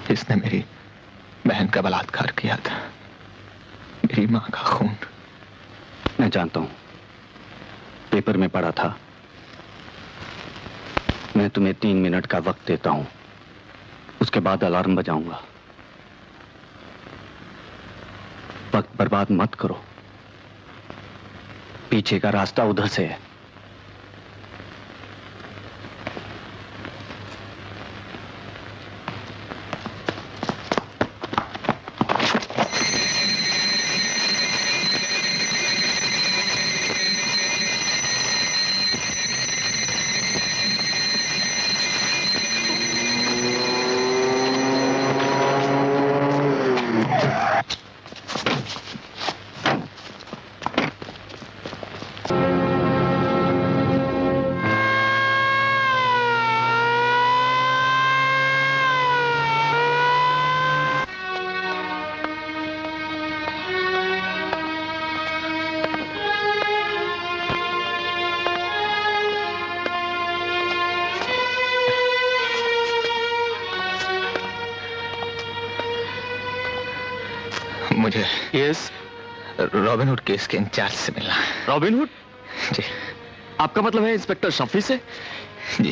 जिसने मेरी बहन का बलात्कार किया था, मेरी मां का खून। मैं जानता हूं, पेपर में पढ़ा था। मैं तुम्हें 3 मिनट का वक्त देता हूं, उसके बाद अलार्म बजाऊंगा। वक्त बर्बाद मत करो, पीछे का रास्ता उधर से है। मुझे रॉबिनहुड केस के इंचार्ज से मिलना है। रॉबिनहुड? जी। आपका मतलब है इंस्पेक्टर शफी से? जी।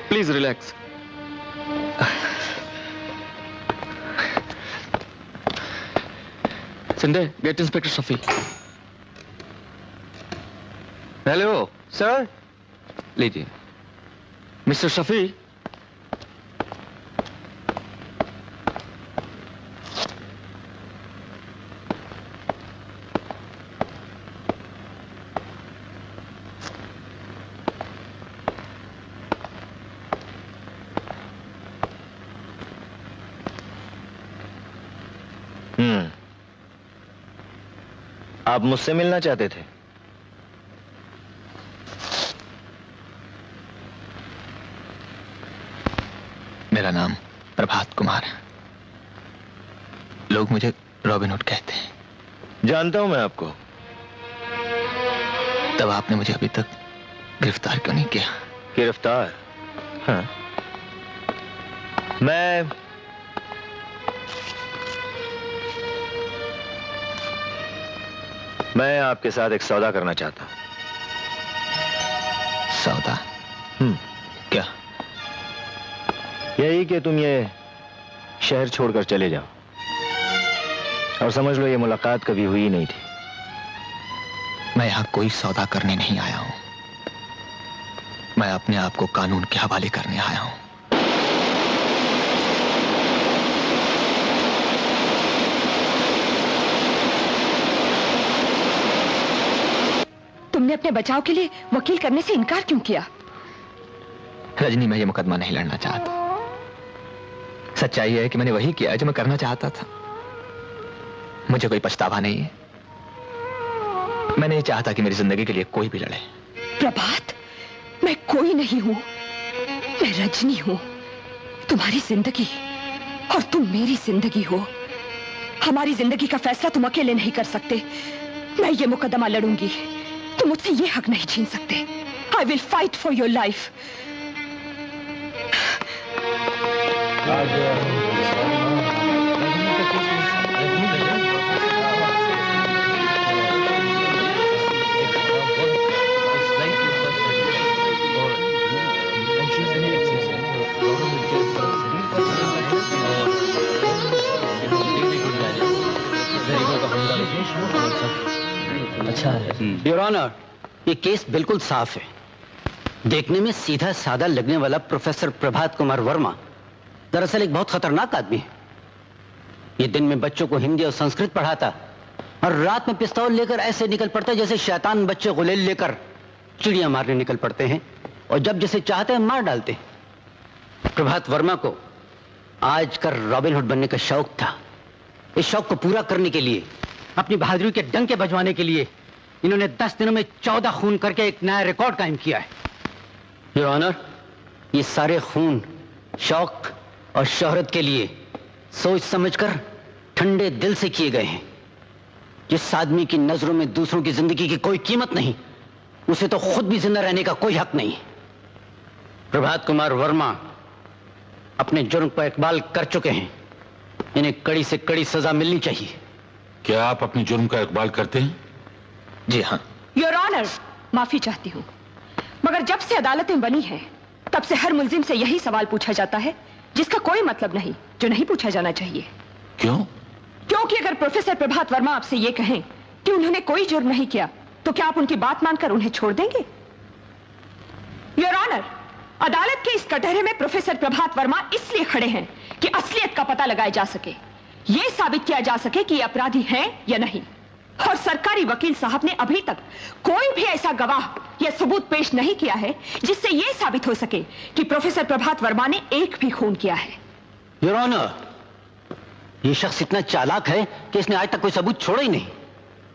Please relax. Shinde, get inspector Shafi. Hello sir. लीजिए। मिस्टर शफी, आप मुझसे मिलना चाहते थे? मेरा नाम प्रभात कुमार है। लोग मुझे रॉबिनहुड कहते हैं। जानता हूं मैं आपको। तब आपने मुझे अभी तक गिरफ्तार क्यों नहीं किया? गिरफ्तार? हाँ। मैं आपके साथ एक सौदा करना चाहता हूं। सौदा? क्या? यही कि तुम ये शहर छोड़कर चले जाओ, और समझ लो ये मुलाकात कभी हुई नहीं थी। मैं यहां कोई सौदा करने नहीं आया हूं। मैं अपने आप को कानून के हवाले करने आया हूं। तुमने अपने बचाव के लिए वकील करने से इनकार क्यों किया? रजनी, मैं ये मुकदमा नहीं लड़ना चाहता। सच्चाई है कि मैंने वही किया जो मैं करना चाहता था। मुझे कोई पछतावा नहीं है। मैं नहीं चाहता कि मेरी जिंदगी के लिए कोई भी लड़े। प्रभात, मैं कोई नहीं हूं, मैं रजनी हूं। तुम्हारी जिंदगी और तुम मेरी जिंदगी हो। हमारी जिंदगी का फैसला तुम अकेले नहीं कर सकते। मैं ये मुकदमा लड़ूंगी। तुम मुझसे ये हक नहीं छीन सकते। I will fight for your life. अच्छा है। योर ऑनर, ये केस बिल्कुल साफ है। देखने में सीधा साधा लगने वाला प्रोफेसर प्रभात कुमार वर्मा दरअसल एक बहुत खतरनाक आदमी है। ये दिन में बच्चों को हिंदी और संस्कृत पढ़ाता और रात में पिस्तौल लेकर ऐसे निकल पड़ता जैसे शैतान बच्चे गुलेल लेकर चिड़िया मारने निकल पड़ते हैं, और जब जिसे चाहते हैं मार डालते हैं। प्रभात वर्मा को आज कर रॉबिनहुड बनने का शौक था। इस शौक को पूरा करने के लिए, अपनी बहादुरी के डंके बजवाने के लिए इन्होंने 10 दिनों में 14 खून करके एक नया रिकॉर्ड कायम किया है। योर ऑनर, ये सारे खून शौक और शोहरत के लिए सोच समझकर ठंडे दिल से किए गए हैं। जिस आदमी की नजरों में दूसरों की जिंदगी की कोई कीमत नहीं, उसे तो खुद भी जिंदा रहने का कोई हक नहीं। प्रभात कुमार वर्मा अपने जुर्म पर इकबाल कर चुके हैं इन्हें कड़ी से कड़ी सजा मिलनी चाहिए। क्या आप अपने जुर्म का इकबाल करते हैं? जी हाँ। योर ऑनर, माफी चाहती हूँ, मगर जब से अदालतें बनी हैं, तब से हर मुल्जिम से यही सवाल पूछा जाता है जिसका कोई मतलब नहीं, जो नहीं पूछा जाना चाहिए। क्यों? क्योंकि अगर प्रोफेसर प्रभात वर्मा आपसे ये कहें कि उन्होंने कोई जुर्म नहीं किया, तो क्या आप उनकी बात मानकर उन्हें छोड़ देंगे? योर ऑनर, अदालत के इस कटहरे में प्रोफेसर प्रभात वर्मा इसलिए खड़े हैं कि असलियत का पता लगाया जा सके, यह साबित किया जा सके कि ये अपराधी हैं या नहीं। और सरकारी वकील साहब ने अभी तक कोई भी ऐसा गवाह या सबूत पेश नहीं किया है जिससे यह साबित हो सके कि प्रोफेसर प्रभात वर्मा ने एक भी खून किया है। योर ऑनर, ये शख्स इतना चालाक है कि इसने आज तक कोई सबूत छोड़ा ही नहीं।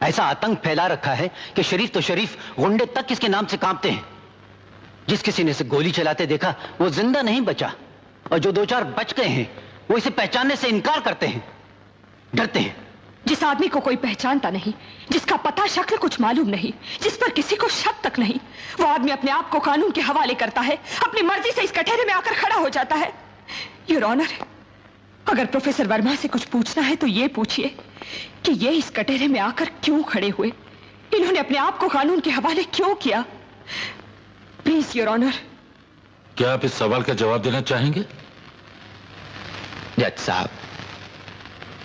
ऐसा आतंक फैला रखा है कि शरीफ तो शरीफ, गुंडे तक इसके नाम से कांपते हैं। जिस किसी ने इसे गोली चलाते देखा वो जिंदा नहीं बचा, और जो दो चार बच गए हैं वो इसे पहचानने से इनकार करते हैं, डरते हैं। जिस आदमी को कोई पहचानता नहीं, जिसका पता शक्ल कुछ मालूम नहीं, जिस पर किसी को शक तक नहीं, वो आदमी अपने आप को कानून के हवाले करता है, अपनी मर्जी से इस कटहरे में आकर खड़ा हो जाता है। योर ऑनर, अगर प्रोफेसर वर्मा से कुछ पूछना है तो ये पूछिए कि ये इस कटहरे में आकर क्यों खड़े हुए, इन्होंने अपने आप को कानून के हवाले क्यों किया। Please your honour. क्या आप इस सवाल का जवाब देना चाहेंगे? जज साहब,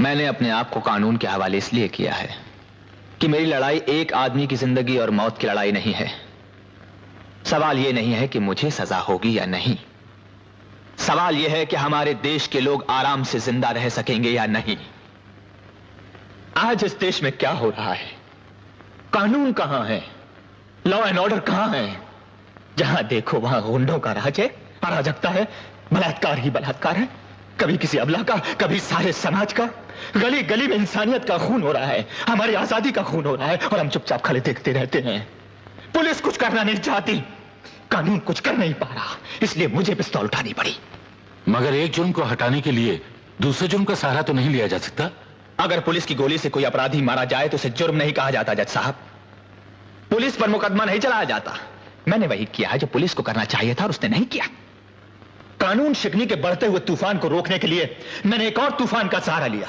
मैंने अपने आप को कानून के हवाले इसलिए किया है कि मेरी लड़ाई एक आदमी की जिंदगी और मौत की लड़ाई नहीं है। सवाल यह नहीं है कि मुझे सजा होगी या नहीं, सवाल यह है कि हमारे देश के लोग आराम से जिंदा रह सकेंगे या नहीं। आज इस देश में क्या हो रहा है? कानून कहां है? लॉ एंड ऑर्डर कहां है? जहां देखो वहां गुंडों का राज है, अराजकता है, बलात्कार ही बलात्कार है, कभी किसी अबला का, कभी सारे समाज का। गली गली में इंसानियत का खून हो रहा है, हमारी आजादी का खून हो रहा है, और हम चुपचाप खड़े देखते रहते हैं। पुलिस कुछ करना नहीं चाहती, कानून कुछ कर नहीं पा रहा, इसलिए मुझे पिस्तौल उठानी पड़ी। मगर एक जुर्म को हटाने के लिए दूसरे जुर्म का सहारा तो नहीं लिया जा सकता। अगर पुलिस की गोली से कोई अपराधी मारा जाए तो उसे जुर्म नहीं कहा जाता जज साहब, पुलिस पर मुकदमा नहीं चलाया जाता। मैंने वही किया जो पुलिस को करना चाहिए था और उसने नहीं किया। कानून शिकनी के बढ़ते हुए तूफान को रोकने के लिए मैंने एक और तूफान का सहारा लिया।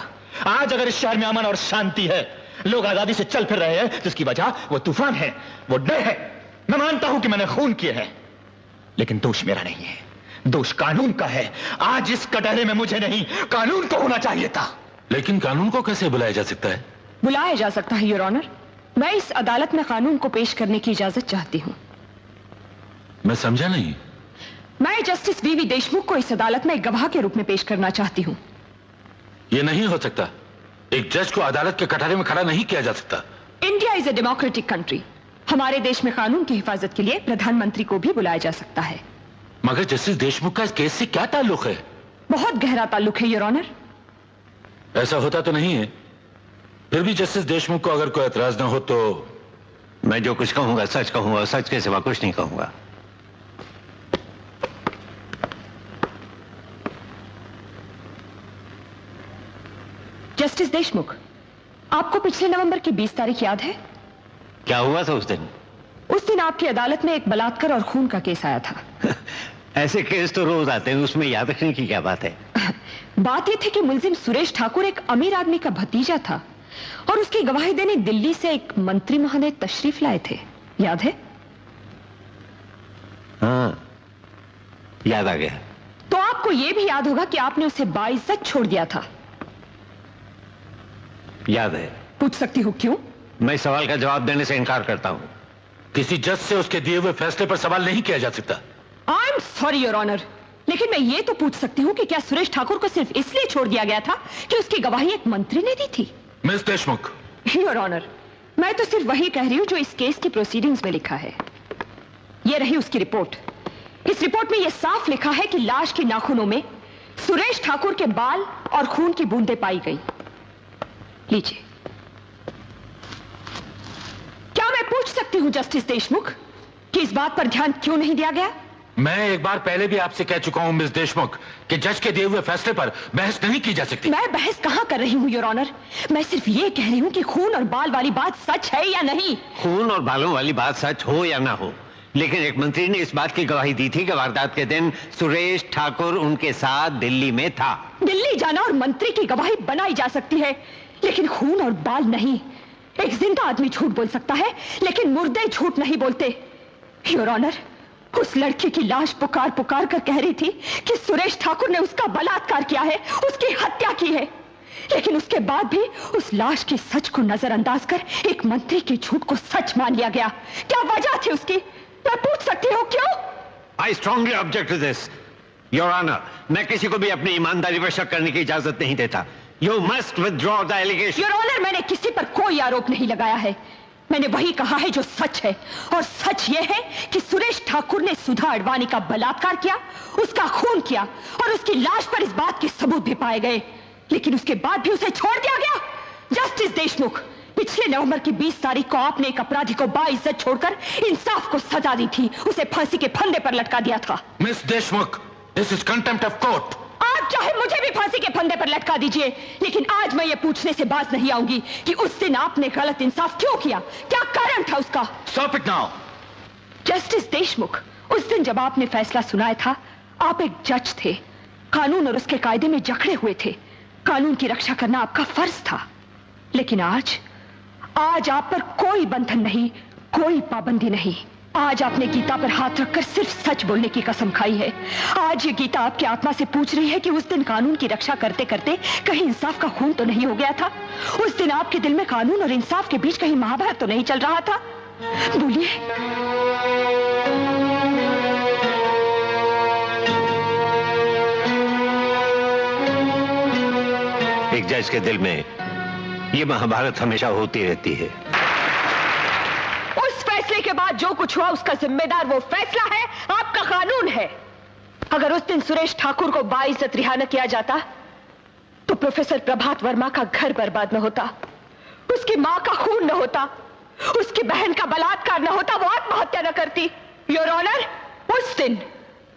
आज अगर इस शहर में अमन और शांति है, लोग आजादी से चल फिर रहे हैं, तो इसकी वजह वो तूफान है, वो डर है। मैं मानता हूं कि मैंने खून किए हैं, लेकिन दोष मेरा नहीं है, दोष कानून का है। आज इस कटहरे में मुझे नहीं, कानून को होना चाहिए था। लेकिन कानून को कैसे बुलाया जा सकता है? बुलाया जा सकता है योर ऑनर। मैं इस अदालत में कानून को पेश करने की इजाजत चाहती हूँ। मैं समझा नहीं। मैं जस्टिस वीवी देशमुख को इस अदालत में एक गवाह के रूप में पेश करना चाहती हूँ। यह नहीं हो सकता। एक जज को अदालत के कटहरे में खड़ा नहीं किया जा सकता। India is a democratic country. हमारे देश में कानून की हिफाजत के लिए प्रधानमंत्री को भी बुलाया जा सकता है। मगर जस्टिस देशमुख का इस केस से क्या ताल्लुक है? बहुत गहरा ताल्लुक है योर ऑनर। ऐसा होता तो नहीं है। फिर भी जस्टिस देशमुख को अगर कोई एतराज ना हो तो मैं जो कुछ कहूंगा सच कहूंगा, सच के सिवा कुछ नहीं कहूंगा। जस्टिस देशमुख, आपको पिछले नवंबर की 20 तारीख याद है? क्या हुआ था उस दिन? उस दिन आपकी अदालत में एक बलात्कार और खून का केस आया था। ऐसे केस तो रोज आते हैं, उसमें याद रखने की क्या बात है? बात यह थी कि मुलजिम सुरेश ठाकुर एक अमीर आदमी का भतीजा था और उसकी गवाही देने दिल्ली से एक मंत्री महोदय तशरीफ लाए थे, याद है? हाँ, याद आ गया। तो आपको यह भी याद होगा कि आपने उसे बाइज्जत छोड़ दिया था। याद है। पूछ सकती हूँ क्यों? मैं सवाल का जवाब देने से इनकार करता हूं। किसी जज से उसके दिए हुए फैसले पर सवाल नहीं किया जा सकता। I am sorry your honour, लेकिन मैं ये तो पूछ सकती हूँ कि क्या सुरेश ठाकुर को सिर्फ इसलिए छोड़ दिया गया था कि उसकी गवाही एक मंत्री ने दी थी? मिस देशमुख। योर ऑनर, मैं तो सिर्फ वही कह रही हूँ जो इस केस की प्रोसीडिंग्स में लिखा है। ये रही उसकी रिपोर्ट। इस रिपोर्ट में यह साफ लिखा है कि लाश के नाखूनों में सुरेश ठाकुर के बाल और खून की बूंदें पाई गई। लीजिए। क्या मैं पूछ सकती हूं जस्टिस देशमुख कि इस बात पर ध्यान क्यों नहीं दिया गया? मैं एक बार पहले भी आपसे कह चुका हूं मिस देशमुख कि जज के दिए हुए फैसले पर बहस नहीं की जा सकती। मैं बहस कहां कर रही हूं योर ऑनर, मैं सिर्फ ये कह रही हूं कि खून और बाल वाली बात सच है या नहीं। खून और बालों वाली बात सच हो या ना हो, लेकिन एक मंत्री ने इस बात की गवाही दी थी कि वारदात के दिन सुरेश ठाकुर उनके साथ दिल्ली में था। दिल्ली जाना और मंत्री की गवाही बनाई जा सकती है, लेकिन खून और बाल नहीं। एक जिंदा आदमी झूठ बोल सकता है, लेकिन मुर्दे झूठ नहीं बोलते। योर ऑनर, उस लड़की की लाश पुकार पुकार कर कह रही थी कि सुरेश ठाकुर ने उसका बलात्कार किया है, उसकी हत्या की है। लेकिन उसके बाद भी उस लाश की सच को नजरअंदाज कर एक मंत्री के झूठ को सच मान लिया गया। क्या वजह थी उसकी? मैं पूछ सकती हूँ क्यों? I strongly object to this your honour. मैं किसी को भी अपनी ईमानदारी पर शक करने की इजाजत नहीं देता। You must withdraw the allegation. Your honour, मैंने किसी पर कोई आरोप नहीं लगाया है। मैंने वही कहा है जो सच है, और सच यह है कि सुरेश ठाकुर ने सुधा अडवाणी का बलात्कार किया, उसका खून किया, और उसकी लाश पर इस बात के सबूत भी पाए गए। लेकिन उसके बाद भी उसे छोड़ दिया गया। जस्टिस देशमुख, पिछले नवंबर की 20 तारीख को आपने एक अपराधी को बाइज्जत छोड़कर इंसाफ को सजा दी थी, उसे फांसी के फंदे पर लटका दिया था। Miss Deshmukh, this is contempt of court. आप चाहे मुझे भी फांसी के फंदे पर लटका दीजिए, लेकिन आज मैं ये पूछने से बाज नहीं आऊंगी कि उस दिन आपने गलत इंसाफ क्यों किया, क्या कारण था उसका। Stop it now. Justice Deshmukh, उस दिन जब आपने फैसला सुनाया था, आप एक जज थे, कानून और उसके कायदे में जकड़े हुए थे। कानून की रक्षा करना आपका फर्ज था। लेकिन आज आप पर कोई बंधन नहीं, कोई पाबंदी नहीं। आज आपने गीता पर हाथ रखकर सिर्फ सच बोलने की कसम खाई है। आज ये गीता आपकी आत्मा से पूछ रही है कि उस दिन कानून की रक्षा करते करते कहीं इंसाफ का खून तो नहीं हो गया था। उस दिन आपके दिल में कानून और इंसाफ के बीच कहीं महाभारत तो नहीं चल रहा था। बोलिए। एक जज के दिल में ये महाभारत हमेशा होती रहती है। उस फैसले के बाद जो कुछ हुआ उसका जिम्मेदार वो फैसला है, आपका कानून है। अगर उस दिन सुरेश ठाकुर को बाइज्जत रिहा न किया जाता तो प्रोफेसर प्रभात वर्मा का घर बर्बाद न होता, उसकी मां का खून न होता, उसकी बहन का बलात्कार न होता, वो आत्महत्या न करती। योर ऑनर, उस दिन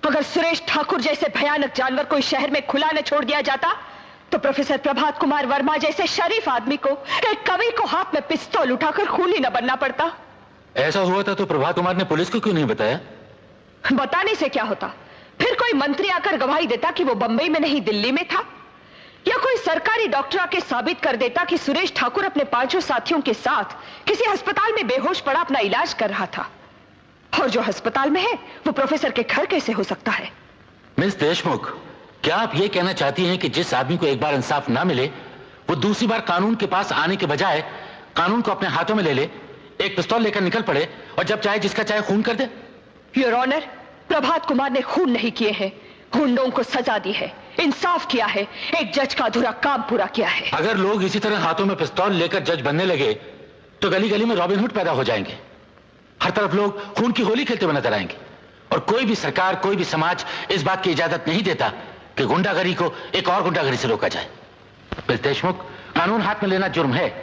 अगर सुरेश ठाकुर जैसे भयानक जानवर को इस शहर में खुला न छोड़ दिया जाता तो प्रोफेसर प्रभात कुमार वर्मा जैसे शरीफ आदमी को, एक कवि को हाथ में पिस्तौल उठाकर खूनी न बनना पड़ता। ऐसा हुआ था तो प्रभात कुमार ने पुलिस को क्यों नहीं बताया? बताने से क्या होता? फिर कोई मंत्री आकर गवाही देता कि वो बंबई में नहीं दिल्ली में था, या कोई सरकारी डॉक्टर आके साबित कर देता कि सुरेश ठाकुर अपने 5 साथियों के साथ किसी अस्पताल में बेहोश पड़ा अपना इलाज कर रहा था। और जो अस्पताल में है वो प्रोफेसर के घर कैसे हो सकता है? मिस देशमुख, क्या आप ये कहना चाहती हैं कि जिस आदमी को एक बार इंसाफ ना मिले वो दूसरी बार कानून के पास आने के बजाय कानून को अपने हाथों में ले ले, एक पिस्तौल लेकर निकल पड़े और जब चाहे जिसका चाहे खून कर दे? योर ऑनर, प्रभात कुमार ने खून नहीं किए हैं, गुंडों को सजा दी है, इंसाफ किया है, एक जज का अधूरा काम पूरा किया है। अगर लोग इसी तरह हाथों में पिस्तौल लेकर जज बनने लगे तो गली गली में रॉबिन हुड पैदा हो जाएंगे। हर तरफ लोग खून की होली खेलते हुए नजर आएंगे, और कोई भी सरकार, कोई भी समाज इस बात की इजाजत नहीं देता कि गुंडागरी को एक और गुंडागरी से रोका जाए। मिस देशमुख, कानून हाथ में लेना जुर्म है,